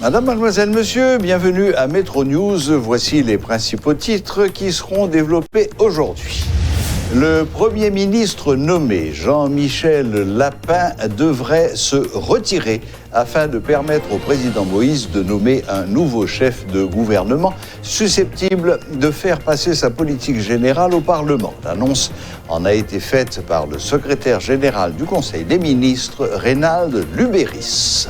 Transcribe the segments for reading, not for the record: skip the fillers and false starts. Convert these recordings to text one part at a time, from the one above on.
Madame, mademoiselle, monsieur, bienvenue à Métro News. Voici les principaux titres qui seront développés aujourd'hui. Le Premier ministre nommé, Jean-Michel Lapin, devrait se retirer afin de permettre au président Moïse de nommer un nouveau chef de gouvernement susceptible de faire passer sa politique générale au Parlement. L'annonce en a été faite par le secrétaire général du Conseil des ministres, Reynald Lubéris.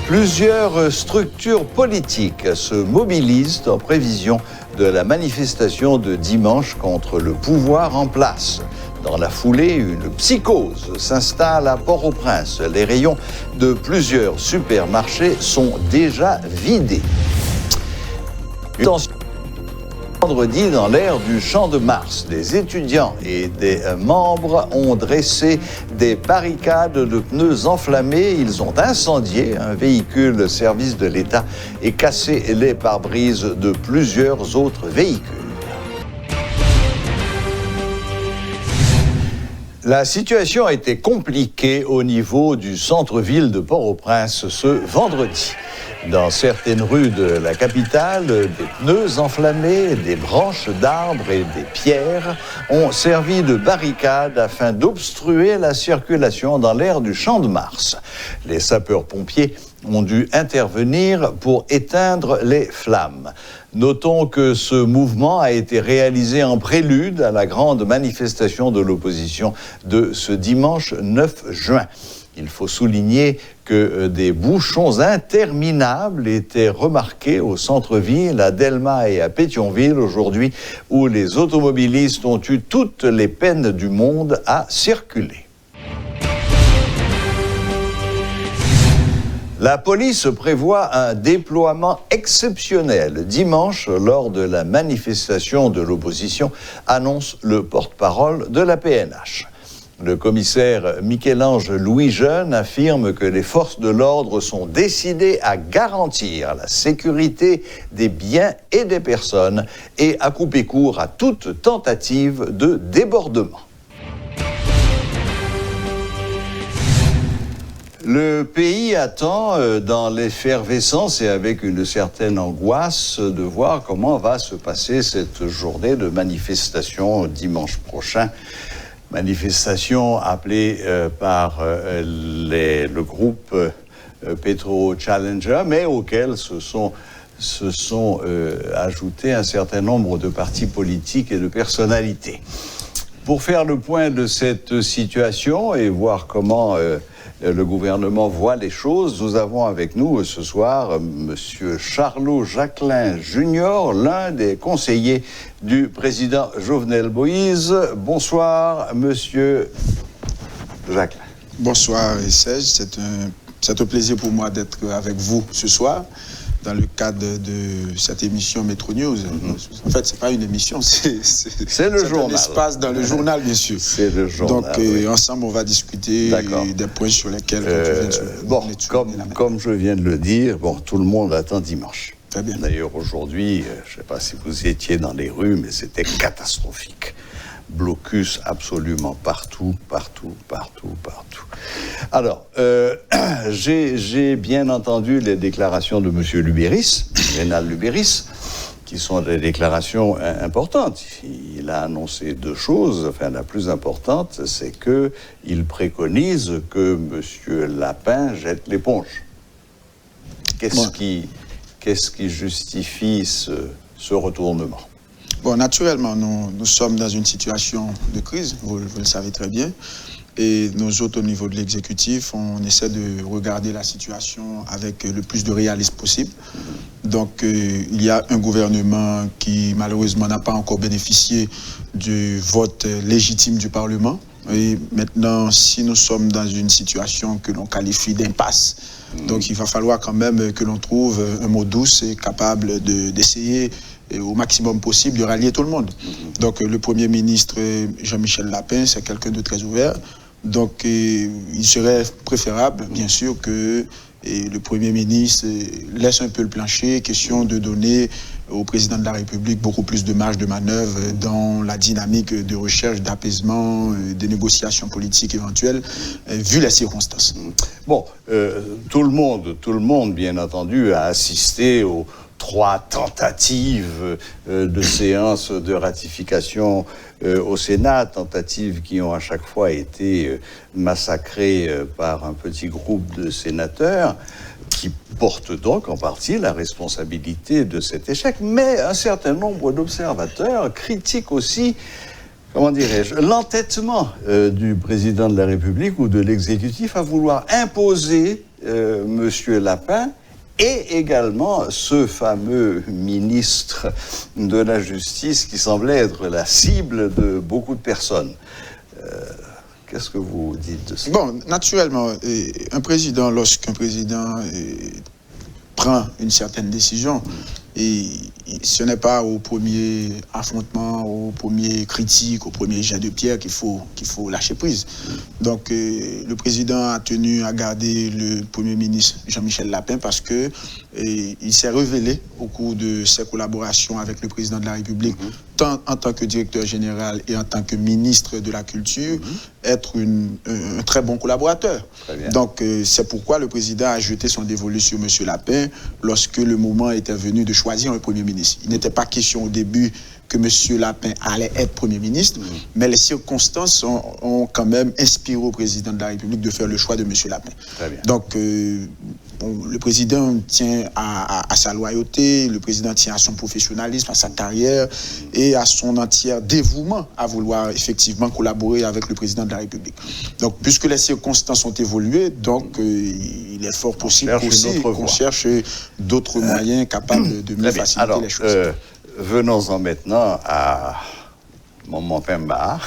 Plusieurs structures politiques se mobilisent en prévision de la manifestation de dimanche contre le pouvoir en place. Dans la foulée, une psychose s'installe à Port-au-Prince. Les rayons de plusieurs supermarchés sont déjà vidés. Vendredi, dans l'aire du Champ de Mars, des étudiants et des membres ont dressé des barricades de pneus enflammés. Ils ont incendié un véhicule service de l'État et cassé les pare-brises de plusieurs autres véhicules. La situation a été compliquée au niveau du centre-ville de Port-au-Prince ce vendredi. Dans certaines rues de la capitale, des pneus enflammés, des branches d'arbres et des pierres ont servi de barricade afin d'obstruer la circulation dans l'aire du Champ de Mars. Les sapeurs-pompiers ont dû intervenir pour éteindre les flammes. Notons que ce mouvement a été réalisé en prélude à la grande manifestation de l'opposition de ce dimanche 9 juin. Il faut souligner que des bouchons interminables étaient remarqués au centre-ville, à Delmas et à Pétionville aujourd'hui, où les automobilistes ont eu toutes les peines du monde à circuler. La police prévoit un déploiement exceptionnel dimanche lors de la manifestation de l'opposition, annonce le porte-parole de la PNH. Le commissaire Michel-Ange Louis Jeune affirme que les forces de l'ordre sont décidées à garantir la sécurité des biens et des personnes et à couper court à toute tentative de débordement. Le pays attend dans l'effervescence et avec une certaine angoisse de voir comment va se passer cette journée de manifestation dimanche prochain. Manifestation appelée par le groupe Petro Challenger, mais auquel se sont ajoutés un certain nombre de partis politiques et de personnalités. Pour faire le point de cette situation et voir comment le gouvernement voit les choses, nous avons avec nous ce soir Monsieur Charlot Jacquelin Junior, l'un des conseillers du président Jovenel Moïse. Bonsoir, Monsieur Jacquelin. Bonsoir, Serge. C'est un plaisir pour moi d'être avec vous ce soir dans le cadre de cette émission Métro News. En fait, c'est pas une émission, c'est le journal. Un espace dans le journal, bien sûr. C'est le journal. Donc, ensemble, on va discuter des points sur lesquels comme je viens de le dire, tout le monde attend dimanche. Très bien. D'ailleurs, aujourd'hui, je ne sais pas si vous étiez dans les rues, mais c'était catastrophique. Blocus absolument partout. Alors, j'ai bien entendu les déclarations de M. Lubéris, Reynald Lubéris, qui sont des déclarations importantes. Il a annoncé deux choses. Enfin, la plus importante, c'est qu'il préconise que M. Lapin jette l'éponge. Qu'est-ce qui justifie ce retournement ? Bon, naturellement, nous sommes dans une situation de crise, vous le savez très bien. Et nous autres, au niveau de l'exécutif, on essaie de regarder la situation avec le plus de réalisme possible. Donc, il y a un gouvernement qui, malheureusement, n'a pas encore bénéficié du vote légitime du Parlement. Et maintenant, si nous sommes dans une situation que l'on qualifie d'impasse, donc il va falloir quand même que l'on trouve un mot douce et capable d'essayer au maximum possible de rallier tout le monde. Donc le Premier ministre Jean-Michel Lapin, c'est quelqu'un de très ouvert. Donc il serait préférable, bien sûr, que le Premier ministre laisse un peu le plancher, question de donner au président de la République beaucoup plus de marge de manœuvre dans la dynamique de recherche, d'apaisement, des négociations politiques éventuelles, vu les circonstances. Bon, tout le monde, bien entendu, a assisté aux 3 tentatives de séance de ratification au Sénat, tentatives qui ont à chaque fois été massacrées par un petit groupe de sénateurs qui portent donc en partie la responsabilité de cet échec. Mais un certain nombre d'observateurs critiquent aussi, comment dirais-je, l'entêtement du président de la République ou de l'exécutif à vouloir imposer Monsieur Lapin et également ce fameux ministre de la Justice qui semblait être la cible de beaucoup de personnes. Qu'est-ce que vous dites de ça? Bon, naturellement, lorsqu'un président prend une certaine décision, et ce n'est pas au premier affrontement, au premier critique, au premier jet de pierre qu'il faut lâcher prise. Donc, le président a tenu à garder le Premier ministre Jean-Michel Lapin parce que il s'est révélé au cours de ses collaborations avec le président de la République, tant en tant que directeur général et en tant que ministre de la Culture, être un très bon collaborateur. Très donc, c'est pourquoi le président a jeté son dévolu sur M. Lapin lorsque le moment était venu de choisir un Premier ministre. Il n'était pas question au début que M. Lapin allait être Premier ministre, mais les circonstances ont quand même inspiré au président de la République de faire le choix de M. Lapin. Donc, le président tient à sa loyauté, le président tient à son professionnalisme, à sa carrière et à son entier dévouement à vouloir effectivement collaborer avec le président de la République. Donc, puisque les circonstances ont évolué, donc il est fort possible aussi qu'on cherche d'autres moyens capables de mieux faciliter les choses. Venons-en maintenant à Maman Pemba,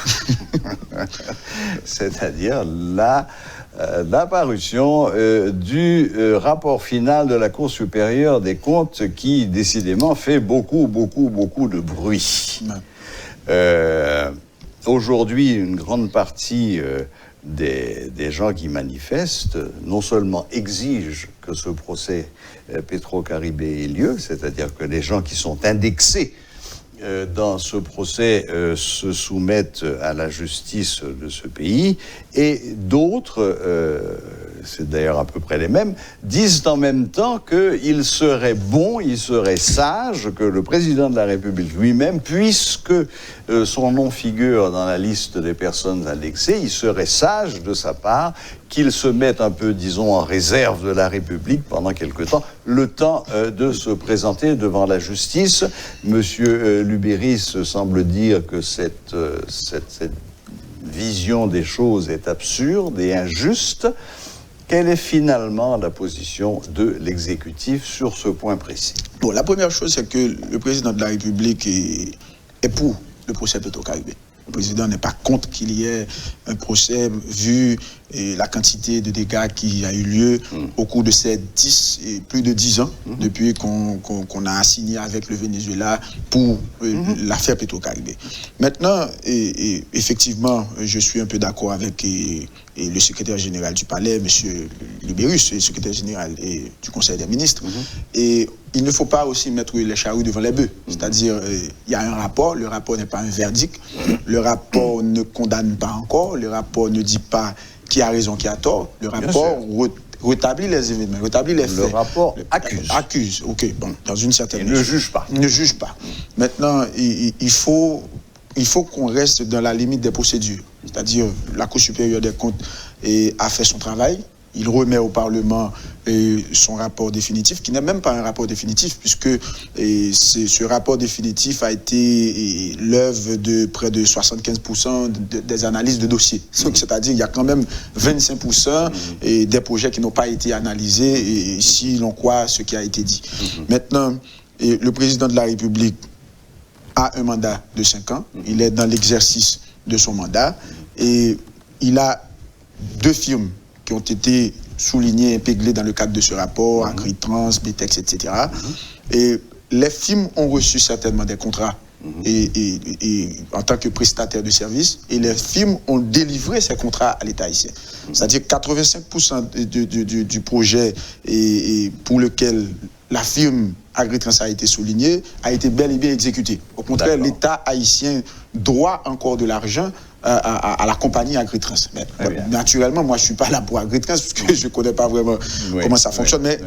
c'est-à-dire l'apparition du rapport final de la Cour supérieure des comptes qui, décidément, fait beaucoup de bruit. Aujourd'hui, une grande partie des gens qui manifestent, non seulement exigent que ce procès Petro-Caribé ait lieu, c'est-à-dire que les gens qui sont indexés dans ce procès se soumettent à la justice de ce pays, et d'autres, c'est d'ailleurs à peu près les mêmes, disent en même temps qu'il serait bon, il serait sage que le président de la République lui-même, puisque son nom figure dans la liste des personnes indexées, il serait sage de sa part qu'il se mette un peu, disons, en réserve de la République pendant quelque temps, le temps de se présenter devant la justice. Monsieur Lubéris semble dire que cette vision des choses est absurde et injuste. Quelle est finalement la position de l'exécutif sur ce point précis? Bon, la première chose, c'est que le président de la République est pour le procès Petro-Caribé. Le président n'est pas contre qu'il y ait un procès vu la quantité de dégâts qui a eu lieu au cours de ces plus de 10 ans depuis qu'on a signé avec le Venezuela pour l'affaire Petro-Caribé. Maintenant, effectivement, je suis un peu d'accord avec le secrétaire général du Palais, M. Lubéris, le secrétaire général du Conseil des ministres. Et il ne faut pas aussi mettre les charrues devant les bœufs. C'est-à-dire, il y a un rapport, le rapport n'est pas un verdict, le rapport ne condamne pas encore, le rapport ne dit pas qui a raison, qui a tort, le rapport rétablit les événements, rétablit les faits. Le rapport accuse. Accuse, ok, bon, dans une certaine mesure. Il ne juge pas. Il ne juge pas. Maintenant, il faut qu'on reste dans la limite des procédures. C'est-à-dire, la Cour supérieure des comptes a fait son travail. Il remet au Parlement son rapport définitif, qui n'est même pas un rapport définitif, puisque ce rapport définitif a été l'œuvre de près de 75% des analyses de dossiers. C'est-à-dire qu'il y a quand même 25% des projets qui n'ont pas été analysés, si l'on croit ce qui a été dit. Maintenant, le président de la République a un mandat de 5 ans. Il est dans l'exercice de son mandat et il a 2 firmes qui ont été soulignées, épinglées dans le cadre de ce rapport, Agritrans, Betex, etc. Et les firmes ont reçu certainement des contrats et en tant que prestataires de services, et les firmes ont délivré ces contrats à l'État haïtien. C'est-à-dire 85% du projet pour lequel la firme Agritrans a été souligné, a été bel et bien exécuté. Au contraire, l'État haïtien doit encore de l'argent à la compagnie Agritrans. Mais naturellement, moi, je ne suis pas là pour Agritrans, parce que je ne connais pas vraiment comment ça fonctionne, mais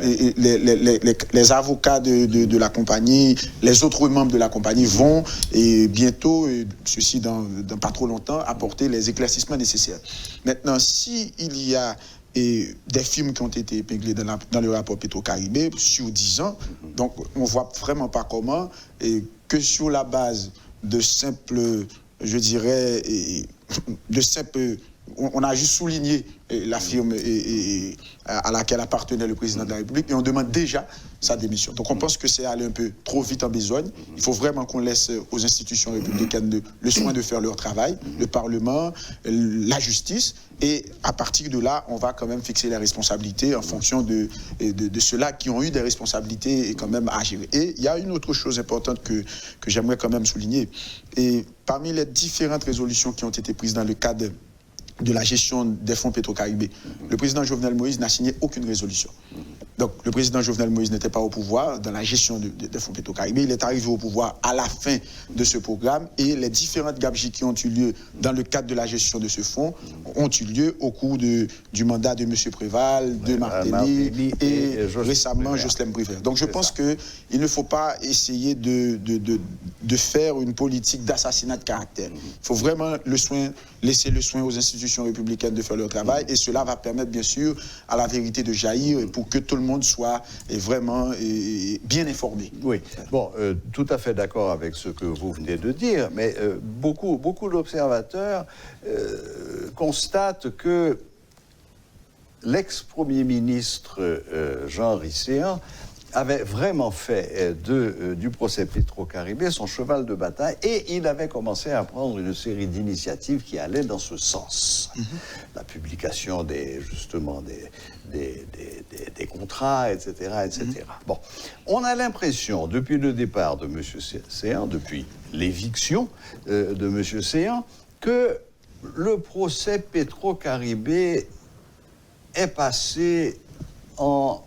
les avocats de la compagnie, les autres membres de la compagnie vont, et bientôt, ceci dans pas trop longtemps, apporter les éclaircissements nécessaires. Maintenant, s'il y a des films qui ont été épinglés dans le rapport Petro-Caribé sur 10 ans, donc on ne voit vraiment pas comment, que sur la base de simples, je dirais, on a juste souligné la firme à laquelle appartenait le président de la République et on demande déjà sa démission. Donc on pense que c'est aller un peu trop vite en besogne. Il faut vraiment qu'on laisse aux institutions républicaines le soin de faire leur travail, le Parlement, la justice, et à partir de là, on va quand même fixer les responsabilités en fonction de ceux-là qui ont eu des responsabilités et quand même à gérer. Et il y a une autre chose importante que j'aimerais quand même souligner. Et parmi les différentes résolutions qui ont été prises dans le cadre de la gestion des fonds Petro-Caribé, le président Jovenel Moïse n'a signé aucune résolution. Donc, le président Jovenel Moïse n'était pas au pouvoir dans la gestion des fonds Petro-Caribé. Il est arrivé au pouvoir à la fin de ce programme et les différentes gabegies qui ont eu lieu dans le cadre de la gestion de ce fonds ont eu lieu au cours du mandat de M. Préval, de Martelly et récemment Jocelyn Prévert. Donc, je pense qu'il ne faut pas essayer de faire une politique d'assassinat de caractère. Il faut vraiment laisser le soin aux institutions républicaines de faire leur travail et cela va permettre bien sûr à la vérité de jaillir pour que tout le monde soit vraiment bien informé. Oui, bon, tout à fait d'accord avec ce que vous venez de dire, mais beaucoup d'observateurs constatent que l'ex-premier ministre Jean Ricéan avait vraiment fait du procès Petro-Caribé son cheval de bataille et il avait commencé à prendre une série d'initiatives qui allaient dans ce sens. La publication des contrats, etc., etc. Bon, on a l'impression, depuis le départ de M. Séan, depuis l'éviction de M. Séan, que le procès Petro-Caribé est passé en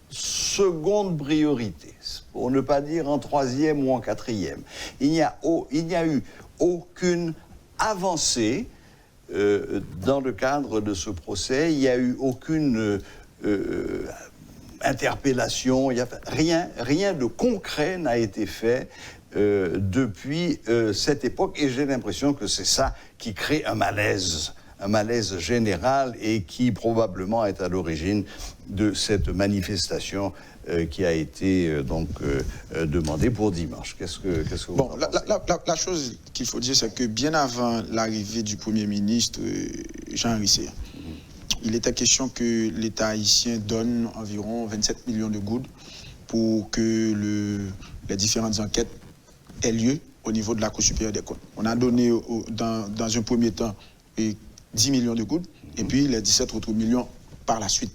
seconde priorité, pour ne pas dire en troisième ou en quatrième. Il n'y a eu aucune avancée dans le cadre de ce procès. Il n'y a eu aucune interpellation. Rien de concret n'a été fait depuis cette époque. Et j'ai l'impression que c'est ça qui crée un malaise général et qui probablement est à l'origine de cette manifestation qui a été demandée pour dimanche. Qu'est-ce que vous en pensez ? La chose qu'il faut dire, c'est que bien avant l'arrivée du Premier ministre Jean Ricéan, il était question que l'État haïtien donne environ 27 millions de goudes pour que les différentes enquêtes aient lieu au niveau de la Cour supérieure des comptes. On a donné dans un premier temps 10 millions de goudes, et puis les 17 autres millions par la suite.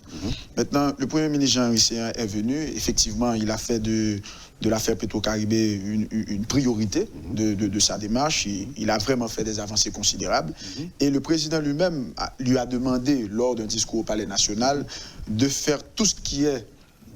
Maintenant, le Premier ministre Jean Ricéan est venu, effectivement, il a fait de l'affaire Petro-Caribé une priorité de sa démarche, il a vraiment fait des avancées considérables, et le président lui-même lui a demandé, lors d'un discours au Palais National, de faire tout ce qui est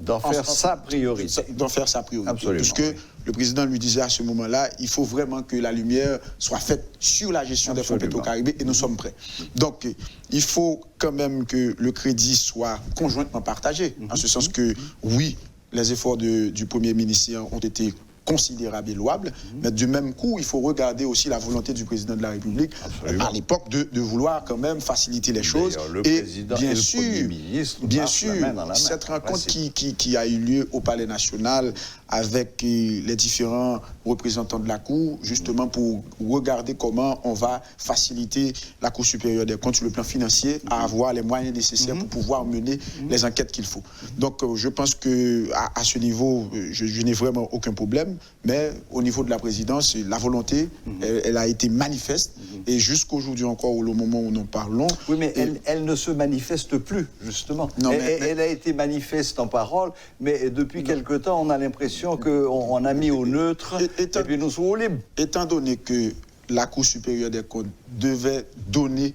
d'en faire sa priorité. Absolument. Puisque le président lui disait à ce moment-là, il faut vraiment que la lumière soit faite sur la gestion des fonds Petro-Caribé et nous sommes prêts. Donc, il faut quand même que le crédit soit conjointement partagé, en ce sens que, oui, les efforts du Premier ministre ont été considérable et louable, mais du même coup, il faut regarder aussi la volonté du président de la République à l'époque de vouloir quand même faciliter les choses. Le président et le Premier ministre bien sûr, cette rencontre qui a eu lieu au Palais National avec les différents représentants de la Cour, justement pour regarder comment on va faciliter la Cour supérieure des comptes sur le plan financier à avoir les moyens nécessaires pour pouvoir mener les enquêtes qu'il faut. Donc, je pense qu'à ce niveau, je n'ai vraiment aucun problème. Mais au niveau de la présidence, la volonté, elle a été manifeste. Et jusqu'aujourd'hui encore, au moment où nous parlons... Oui, mais elle ne se manifeste plus, justement. Non, elle a été manifeste en parole, mais depuis quelque temps, on a l'impression qu'on a mis au neutre et puis nous sommes libres. Étant donné que la Cour supérieure des comptes devait donner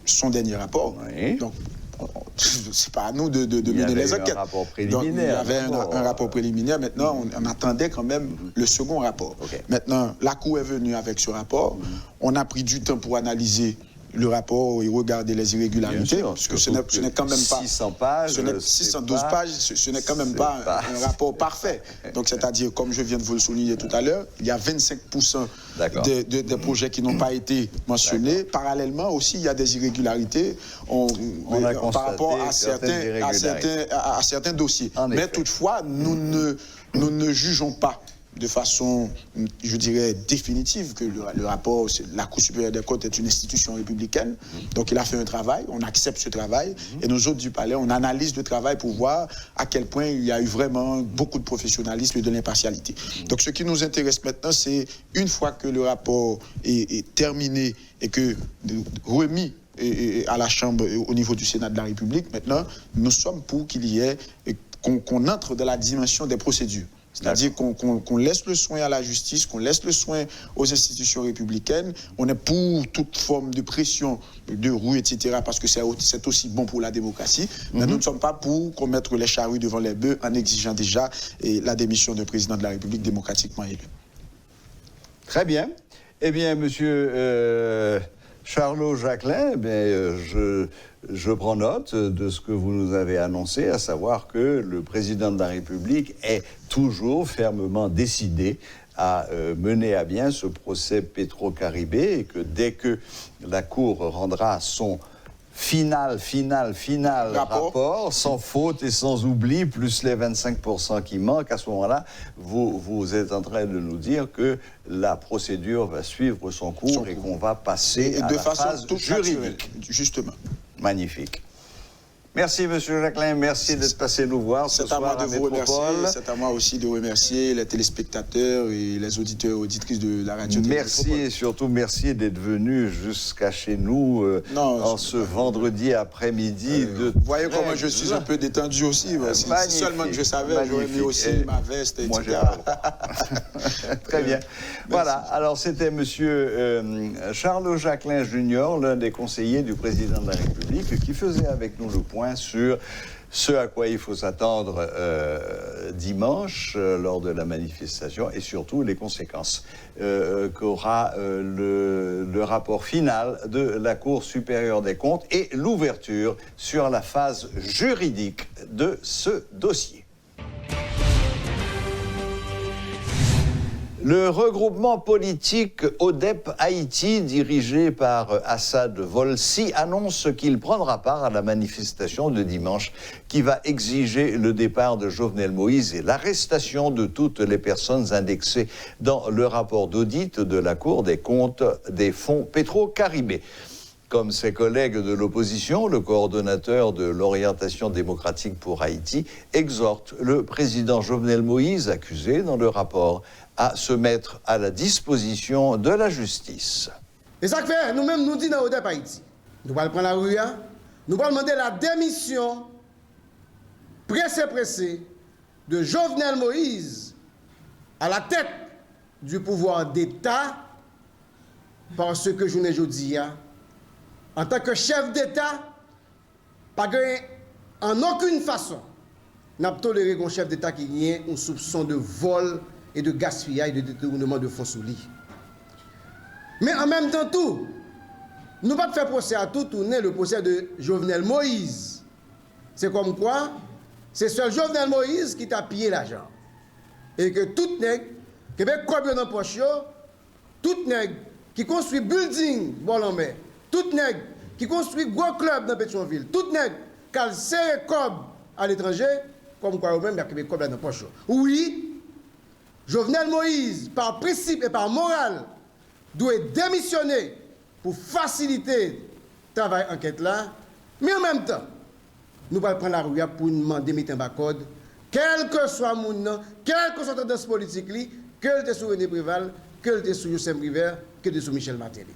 son dernier rapport, donc c'est pas à nous de mener les enquêtes. Il y avait un rapport préliminaire. Donc, il y avait un rapport préliminaire. Maintenant, on attendait quand même le second rapport. Okay. Maintenant, la Cour est venue avec ce rapport. On a pris du temps pour analyser le rapport et regarder les irrégularités, parce que ce n'est quand même pas 600 pages, 612 pages, ce n'est quand même pas un rapport parfait. Donc, c'est-à-dire, comme je viens de vous le souligner tout à l'heure, il y a 25% des projets qui n'ont pas été mentionnés. Parallèlement aussi, il y a des irrégularités par rapport à certains dossiers. Mais toutefois, nous ne jugeons pas de façon, je dirais, définitive que le rapport, la Cour supérieure des comptes est une institution républicaine. Donc, il a fait un travail, on accepte ce travail. Et nous autres du Palais, on analyse le travail pour voir à quel point il y a eu vraiment beaucoup de professionnalisme et de l'impartialité. Donc, ce qui nous intéresse maintenant, c'est une fois que le rapport est terminé et que remis à la Chambre au niveau du Sénat de la République, maintenant, nous sommes pour qu'il y ait, qu'on entre dans la dimension des procédures. C'est-à-dire qu'on laisse le soin à la justice, qu'on laisse le soin aux institutions républicaines. On est pour toute forme de pression, de roue, etc., parce que c'est aussi bon pour la démocratie. Mais nous ne sommes pas pour qu'on mette les charrues devant les bœufs en exigeant déjà la démission du président de la République démocratiquement élu. Très bien. Eh bien, monsieur Charlot Jacquelin, je prends note de ce que vous nous avez annoncé, à savoir que le président de la République est toujours fermement décidé à mener à bien ce procès Petro-Caribé et que dès que la Cour rendra son final rapport, sans faute et sans oubli, plus les 25% qui manquent, à ce moment-là, vous êtes en train de nous dire que la procédure va suivre son cours et qu'on va passer à la phase juridique. Justement. Magnifique. Merci, M. Jacquelin. Merci d'être passé nous voir ce soir à Métropole. C'est à moi aussi de remercier les téléspectateurs et les auditeurs et auditrices de la radio. Merci et surtout merci d'être venu jusqu'à chez nous en ce vendredi après-midi. Vous voyez comment je suis un peu détendu aussi. Si seulement que je savais, j'aurais mis aussi ma veste, etc. Moi, très bien. Voilà. Alors, c'était M. Charlot Jacquelin Junior, l'un des conseillers du président de la République, qui faisait avec nous le point sur ce à quoi il faut s'attendre dimanche lors de la manifestation et surtout les conséquences qu'aura le rapport final de la Cour supérieure des comptes et l'ouverture sur la phase juridique de ce dossier. Le regroupement politique ODEP Haïti, dirigé par Assad Volsi, annonce qu'il prendra part à la manifestation de dimanche qui va exiger le départ de Jovenel Moïse et l'arrestation de toutes les personnes indexées dans le rapport d'audit de la Cour des comptes des fonds Petro-Caribé. Comme ses collègues de l'opposition, le coordonnateur de l'orientation démocratique pour Haïti exhorte le président Jovenel Moïse, accusé dans le rapport, à se mettre à la disposition de la justice. Et ça fait, nous-mêmes nous disons dans ODEP Haïti, nous allons prendre la rue, nous allons demander la démission pressée de Jovenel Moïse à la tête du pouvoir d'État, parce que je ne dis en tant que chef d'État, pas en aucune façon n'a toléré un chef d'État qui ait un soupçon de vol et de gaspillage et de détournement de fonds sous lit. Mais en même temps, tout, nous ne pouvons pas faire procès à tout tourner le procès de Jovenel Moïse. C'est comme quoi, c'est seul Jovenel Moïse qui t'a pillé l'argent. Et que tout nègre, qui met cob dans poche, tout nègre qui construit building, Bolambé, tout nègre qui construit gros club dans Pétionville, tout nègre qui a serré cob à l'étranger, comme quoi même il y a cob dans poche. Oui, Jovenel Moïse, par principe et par morale, doit démissionner pour faciliter le travail enquête là, mais en même temps, nous allons prendre la rue pour nous demander de mettre un bas-code, quel que soit mon nom, quelle que soit la tendance politique, que le soit René Préval, que le soit Youssef River, que le soit Michel Martelly.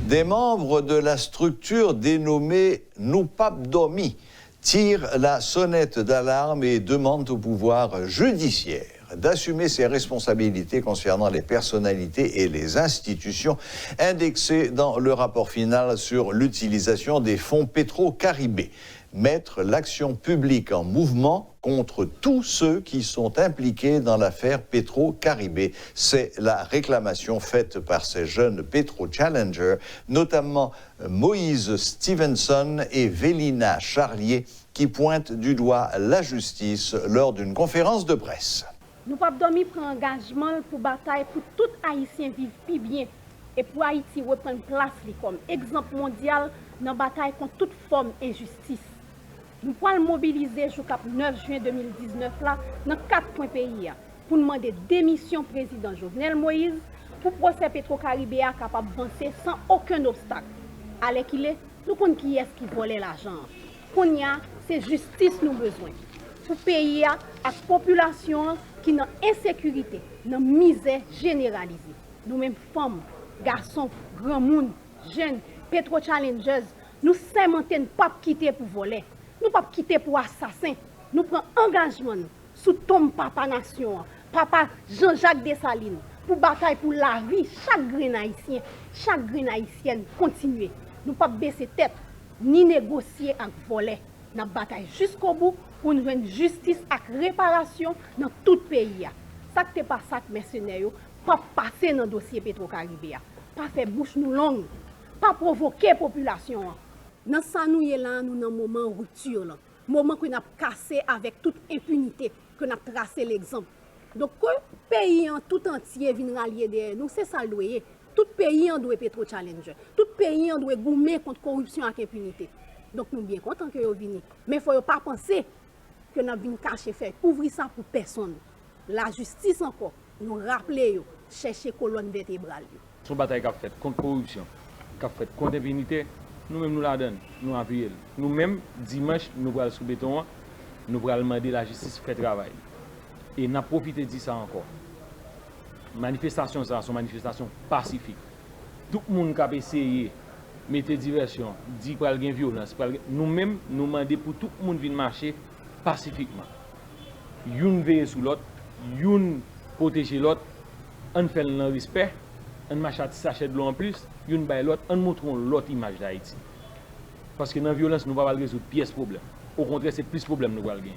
Des membres de la structure dénommée Noupap Domi tirent la sonnette d'alarme et demandent au pouvoir judiciaire d'assumer ses responsabilités concernant les personnalités et les institutions indexées dans le rapport final sur l'utilisation des fonds pétro-caribés. Mettre l'action publique en mouvement contre tous ceux qui sont impliqués dans l'affaire Petro-Caribé. C'est la réclamation faite par ces jeunes Petro-Challengers, notamment Moïse Stevenson et Vélina Charlier, qui pointent du doigt la justice lors d'une conférence de presse. Nous pas dormir prendre engagement pour bataille pour tout Haïtien vivre plus bien et pour Haïti reprendre place comme exemple mondial dans la bataille contre toute forme d'injustice. Nous pourrons mobiliser jusqu'à 9 juin 2019 là, dans 4 points pays pour demander démission président Jovenel Moïse pour procès Petro-Caribé capable d'avancer sans aucun obstacle. Alors qu'il est, nous connaissons qui est-ce qui volait l'argent. C'est justice nous besoin. Pour pays à la population qui est en insécurité, dans misère généralisée. Nous-mêmes femmes, garçons, grands monde, jeunes, Petro-Challengers, nous ne pas quitter pour voler. Nous ne pas quitter pour assassin. Nous prenons engagement sous tombe papa nation, papa Jean-Jacques Dessalines, pour bataille pour la vie, chaque grain haïtien, chaque grain haïtienne, continuer. Nous ne pas baisser tête, ni négocier avec voler. Nous bataille jusqu'au bout pour nous une justice et réparation dans tout le pays. Ça que pas ça que mercenaires, pas passer dans le dossier Petro-Caribé, pas faire bouche nous longue, pas provoquer la population. Dans ça, nous sommes là, nous dans un moment de rupture, moment que nous avons cassé avec toute impunité, que nous avons tracé l'exemple. Donc, que le pays en tout entier vient rallier derrière nous, c'est ça le doit. Tout pays en doit Petro-Challenger. Tout pays en doit gommer contre la corruption et l'impunité. Donc, nous sommes bien contents que vous venez. Mais il ne faut pas penser que nous venons cacher faire. Ouvrir ça pour personne. La justice encore, nous rappeler, chercher colonne vertébrale. C'est une bataille qui a fait contre la corruption, qui a fait contre l'impunité. Nous-mêmes, nous la donnons, nous appuyons. Nous-mêmes, dimanche, nous allons sous béton, nous allons demander la justice fait travail. Et nous avons profité de ça encore. Manifestation, ça, sont manifestations pacifiques. Tout le monde qui a essayé de mettre diversion, dit qu'il y a violence. Nous-mêmes, nous demandons pour tout le monde de marcher pacifiquement. Une veille sur l'autre, une protéger l'autre, on fait le respect, on marche à sachet de l'eau en plus. Une by l'autre, en montrant l'autre image d'Haïti. Parce que dans la violence, nous ne pouvons pas résoudre pièce problème. Au contraire, c'est plus de problème que nous allons gagner.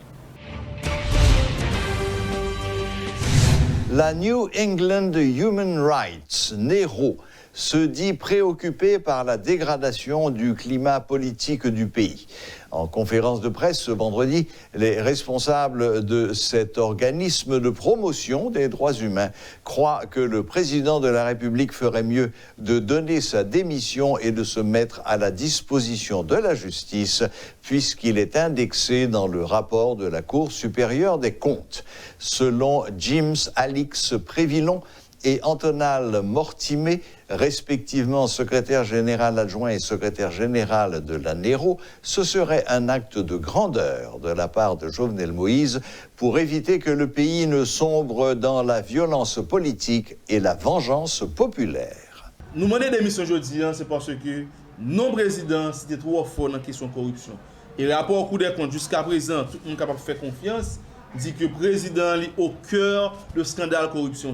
La New England Human Rights, NEHRO, se dit préoccupée par la dégradation du climat politique du pays. En conférence de presse ce vendredi, les responsables de cet organisme de promotion des droits humains croient que le président de la République ferait mieux de donner sa démission et de se mettre à la disposition de la justice, puisqu'il est indexé dans le rapport de la Cour supérieure des comptes. Selon James Alix Prévillon et Antonal Mortimé, respectivement secrétaire général adjoint et secrétaire général de la NEHRO, ce serait un acte de grandeur de la part de Jovenel Moïse pour éviter que le pays ne sombre dans la violence politique et la vengeance populaire. Nous demandons des missions aujourd'hui, c'est parce que nos présidents, c'était trop fort dans la question de corruption. Et le rapport au Cour des comptes, jusqu'à présent, tout le monde est capable de faire confiance, dit que le président est au cœur du scandale de corruption.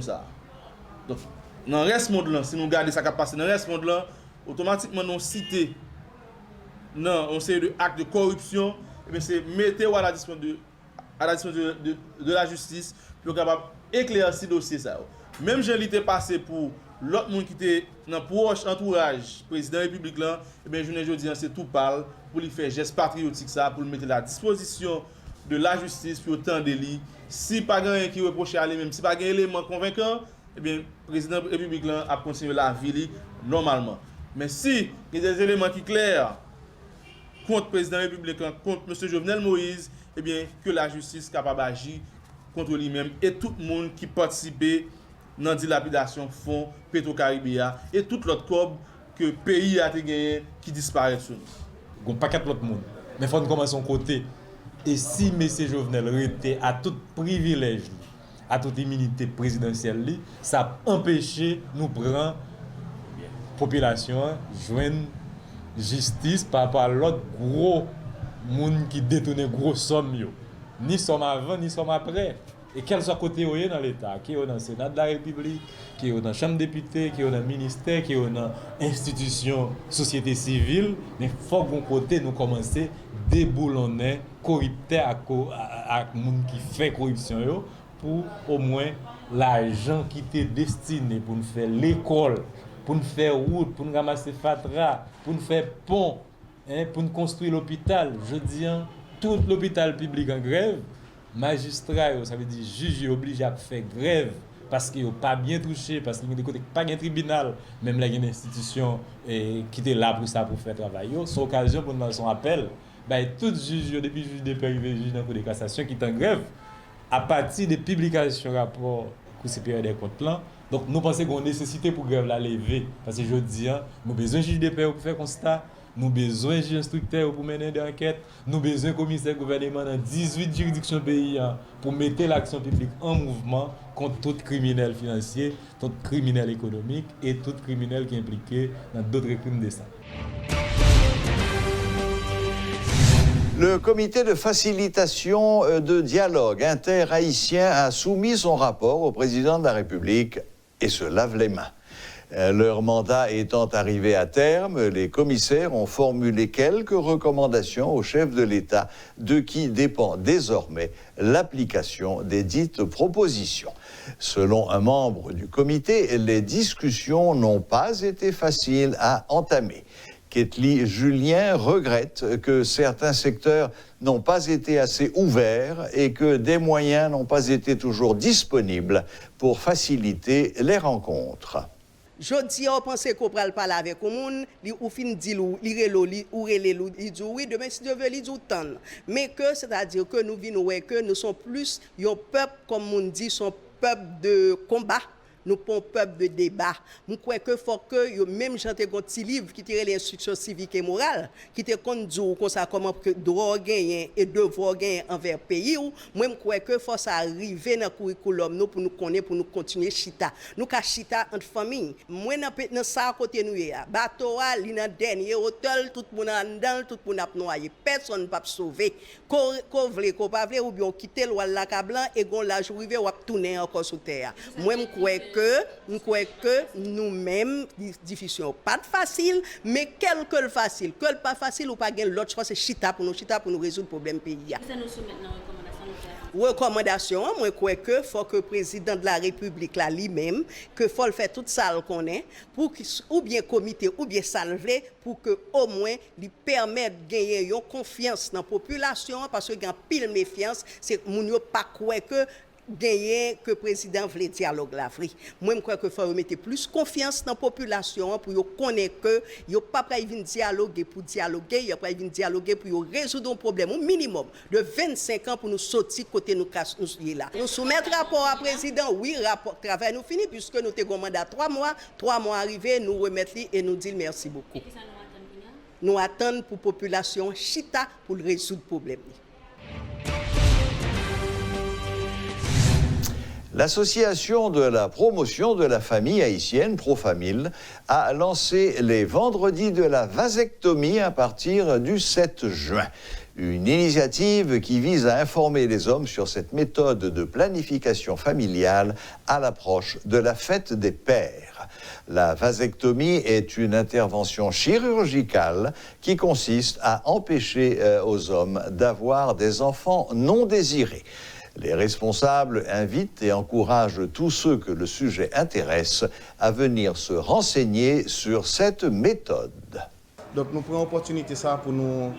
Donc, dans le reste du monde, si nous regardons ce qui a passé dans le reste du monde, automatiquement, nous citons on sait de actes de corruption, et c'est mettre à la disposition de la justice pour capable éclaircir le dossier. Même j'ai l'été passé pour l'autre monde qui était dans le proche entourage président de la République, je dis c'est tout parle pour lui faire geste patriotique, pour le mettre à la disposition de la justice pour autant de lui. Si pas quelqu'un qui reproche à lui-même, si pas un élément convaincant, le président de la République a continué la vie normalement. Mais si il y a des éléments qui sont clairs contre le président de la République, contre M. Jovenel Moïse, que la justice soit capable d'agir contre lui-même et tout le monde qui participe dans la dilapidation fonds Petro-Caribé et tout l'autre corps que le pays a gagné qui disparaît sur nous. Il y a un paquet d'autres monde. Mais il faut commencer son côté. Et si M. Jovenel était à tout privilège, à toute immunité présidentielle, ça empêche nous prendre population, joindre justice par rapport à l'autre gros monde qui détourne gros sommes. Ni somme avant, ni somme après. Et quel soit côté où dans l'État, qui est dans le Sénat de la République, qui est dans la Chambre des députés, qui est dans le ministère, qui est dans l'institution société civile, mais il faut qu'on côté nous commencer à déboulonner corrupteur à monde qui fait corruption yo, pour au moins l'argent qui était destiné pour nous faire l'école, pour nous faire route, pour nous ramasser fatra, pour nous faire pont, pour nous construire l'hôpital. Je dis, tout l'hôpital public en grève, magistrat, ça veut dire juge obligé à faire grève parce qu'ils n'ont pas bien touché, parce qu'ils n'ont pas de tribunal, même là il y a une institution qui était là pour ça, pour faire travail. C'est l'occasion pour nous son appel. Tout juge, depuis le juge de paix, juge dans la Cour de cassation qui est en grève, à partir des publications rapport Cour supérieure des comptes là. Donc nous pensons qu'on a nécessité pour grève la lever. Parce que je dis, nous avons besoin de juge de paix pour faire constat. Nous avons besoin de juge instructeur pour mener des enquêtes. Nous avons besoin de commissaire gouvernement dans 18 juridictions pays pour mettre l'action publique en mouvement contre tout criminel financier, tout criminel économique et tout criminel qui est impliqué dans d'autres crimes de sang. Le comité de facilitation de dialogue inter-haïtien a soumis son rapport au président de la République et se lave les mains. Leur mandat étant arrivé à terme, les commissaires ont formulé quelques recommandations au chef de l'État, de qui dépend désormais l'application des dites propositions. Selon un membre du comité, les discussions n'ont pas été faciles à entamer. Ketli Julien regrette que certains secteurs n'ont pas été assez ouverts et que des moyens n'ont pas été toujours disponibles pour faciliter les rencontres. Jodi on pense qu'on pral parler avec le monde, ou fin dit li relo li ou relelo li dit oui demain si Dieu veut li dit tant. Mais que c'est-à-dire que nous venons que nous sommes plus un peuple comme on dit son peuple de combat. Nous pas un peuple de débat. Nous croyons que faut que même chanter un petit livre qui tire l'instruction civique et morale, qui te compte dire comme ça comment que droit gagner et devoir gagner envers pays ou moi je crois que faut ça arriver dans curriculum nous pour nous connaître pour nous continuer chita. Nous ka chita entre famille. Moi dans ça côté nous ya. Bateau li dans dernier hôtel tout monde en dedans, tout monde a noyé. Personne pas sauver. Ko vle ko pas vle ou bien quitter la cablan et gon la arriver ou tourner encore sous terre. Moi je crois que nous-mêmes, diffusion pas facile, mais quelque le facile, que le pas facile ou pas gain l'autre choix c'est chita pour nous résoudre le problème pays. Ça nous soumet dans recommandation, moi crois que faut que le président de la République là lui-même que faut le faire tout ça le connaît pour ou bien comité ou bien salver pour que au moins lui permettre gagner une confiance dans la population parce que gain pile méfiance, c'est moun yo pas croire que gagner que le président voulait dialogue la vrai. Moi je crois que faut mettre plus confiance dans la population pour yo connaître que yo pas prêt venir dialoguer pour dialoguer, yo prêt venir dialoguer pour yo résoudre un problème au minimum de 25 ans pour nous sortir côté nous là. Nous soumettre rapport à président, oui, rapport travail nous fini puisque nous avons mandat 3 mois arrivé, nous remettre et nous dire merci beaucoup. Nous attendons pour population chita pour résoudre le problème. L'Association de la promotion de la famille haïtienne, Profamil, a lancé les vendredis de la vasectomie à partir du 7 juin. Une initiative qui vise à informer les hommes sur cette méthode de planification familiale à l'approche de la fête des pères. La vasectomie est une intervention chirurgicale qui consiste à empêcher aux hommes d'avoir des enfants non désirés. Les responsables invitent et encouragent tous ceux que le sujet intéresse à venir se renseigner sur cette méthode. Donc nous prenons l'opportunité ça pour nous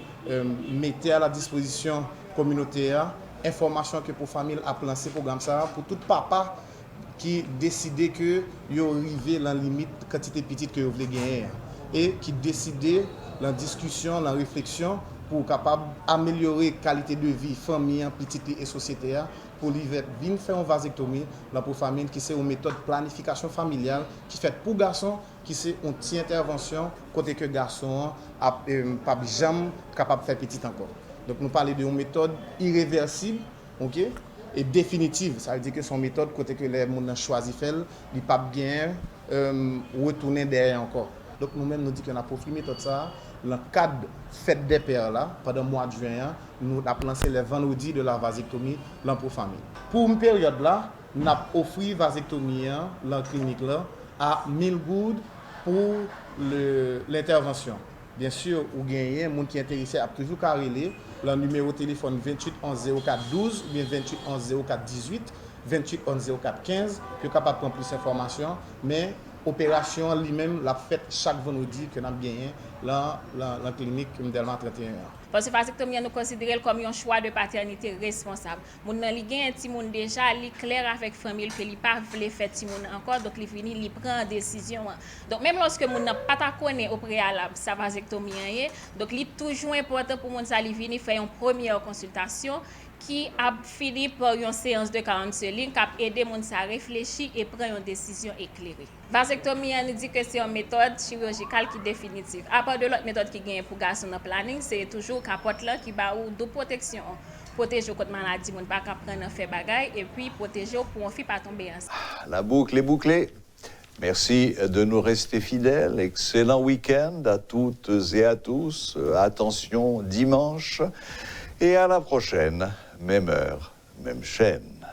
mettre à la disposition communautaire information que pour famille a lancé programme ça pour tout papa qui décide que yo arrivé dans limite quantité petite que vous voulez gagner et qui décide la discussion, la réflexion pour capable améliorer qualité de vie famille petite et société pour venir faire une vasectomie là pour famille qui c'est une méthode de planification familiale qui fait pour garçon qui c'est une petite intervention côté que garçon a pas jamais capable de faire petit encore. Donc nous parlons d'une méthode irréversible, OK, et définitive, ça veut dire que son méthode côté que les gens choisi faire, il pas bien retourner derrière encore. Donc nous-mêmes nous dit qu'on a profilé méthode ça dans le cadre fête des pères là, pendant le mois de juin, nous avons lancé les vendredis de la vasectomie pour famille. Pour une période là, nous avons offert vasectomie dans la clinique là à 1000 gouttes pour l'intervention. Bien sûr, vous gagnez, les gens qui sont intéressés à toujours carréler le numéro de téléphone 28 11 04 12 ou bien 28 11 04 18, 28 11 04 15, puis capable de prendre plus d'informations. Mais l'opération lui-même l'a faite chaque vendredi que nous avons gagné dans la clinique Delma 31. Parce que vasectomie, nous considérons comme un choix de paternité responsable. Moun nan li gen ti moun déjà, li clair avec famille que li pas vle faire ti moun encore, donc li vini li prend décision. Donc même lorsque moun nan pas ta connaît au préalable sa vasectomie, donc li toujours important pour moun sa li vini faire une première consultation qui a fini par une séance de 40 lignes qui a aidé moun sa réfléchir et prendre une décision éclairée. Vasectomie nous dit que c'est une méthode chirurgicale qui est définitive. À part de l'autre méthode qui gagne pour garçon dans planning, c'est toujours capote là qui ba ou de protection. Protéger contre maladie, moun pas prendre fait bagay et puis protéger pour on fi pas tomber enceinte. La boucle est bouclée. Merci de nous rester fidèles. Excellent week-end à toutes et à tous. Attention dimanche. Et à la prochaine, même heure, même chaîne.